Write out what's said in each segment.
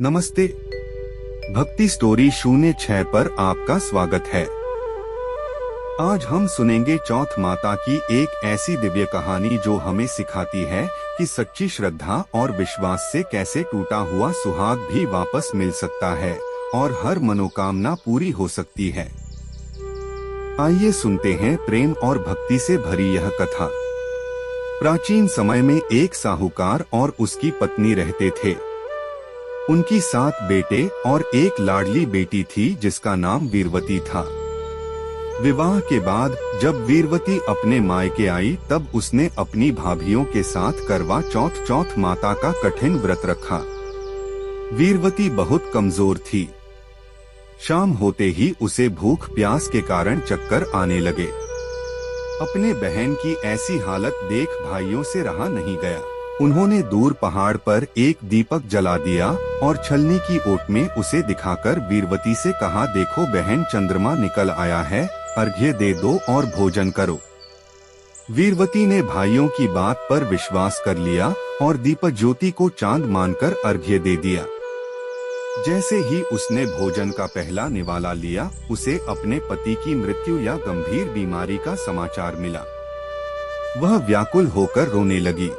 नमस्ते। भक्ति स्टोरी 06 पर आपका स्वागत है। आज हम सुनेंगे चौथ माता की एक ऐसी दिव्य कहानी जो हमें सिखाती है कि सच्ची श्रद्धा और विश्वास से कैसे टूटा हुआ सुहाग भी वापस मिल सकता है और हर मनोकामना पूरी हो सकती है। आइए सुनते हैं प्रेम और भक्ति से भरी यह कथा। प्राचीन समय में एक साहूकार और उसकी पत्नी रहते थे। उनकी 7 बेटे और एक लाडली बेटी थी जिसका नाम वीरवती था। विवाह के बाद जब वीरवती अपने मायके आई तब उसने अपनी भाभियों के साथ करवा चौथ माता का कठिन व्रत रखा। वीरवती बहुत कमजोर थी। शाम होते ही उसे भूख प्यास के कारण चक्कर आने लगे। अपने बहन की ऐसी हालत देख भाइयों से रहा नहीं गया। उन्होंने दूर पहाड़ पर एक दीपक जला दिया और छलनी की ओट में उसे दिखाकर वीरवती से कहा, देखो बहन, चंद्रमा निकल आया है, अर्घ्य दे दो और भोजन करो। वीरवती ने भाइयों की बात पर विश्वास कर लिया और दीपक ज्योति को चांद मानकर अर्घ्य दे दिया। जैसे ही उसने भोजन का पहला निवाला लिया, उसे अपने पति की मृत्यु या गंभीर बीमारी का समाचार मिला। वह व्याकुल होकर रोने लगी।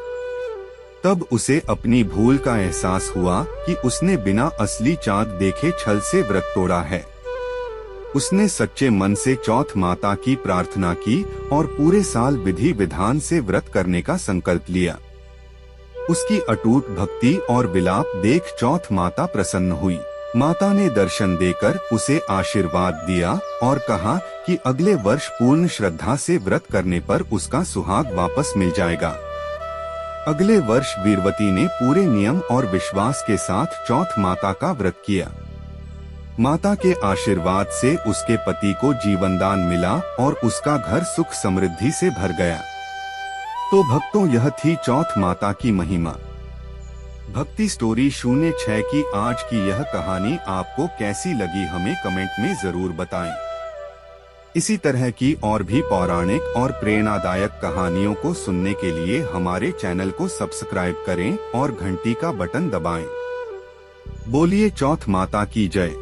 तब उसे अपनी भूल का एहसास हुआ कि उसने बिना असली चांद देखे छल से व्रत तोड़ा है। उसने सच्चे मन से चौथ माता की प्रार्थना की और पूरे साल विधि विधान से व्रत करने का संकल्प लिया। उसकी अटूट भक्ति और विलाप देख चौथ माता प्रसन्न हुई। माता ने दर्शन देकर उसे आशीर्वाद दिया और कहा कि अगले वर्ष पूर्ण श्रद्धा से व्रत करने पर उसका सुहाग वापस मिल जाएगा। अगले वर्ष वीरवती ने पूरे नियम और विश्वास के साथ चौथ माता का व्रत किया। माता के आशीर्वाद से उसके पति को जीवनदान मिला और उसका घर सुख समृद्धि से भर गया। तो भक्तों, यह थी चौथ माता की महिमा। भक्ति स्टोरी 06 की आज की यह कहानी आपको कैसी लगी, हमें कमेंट में जरूर बताएं। इसी तरह की और भी पौराणिक और प्रेरणादायक कहानियों को सुनने के लिए हमारे चैनल को सब्सक्राइब करें और घंटी का बटन दबाएं। बोलिए चौथ माता की जय।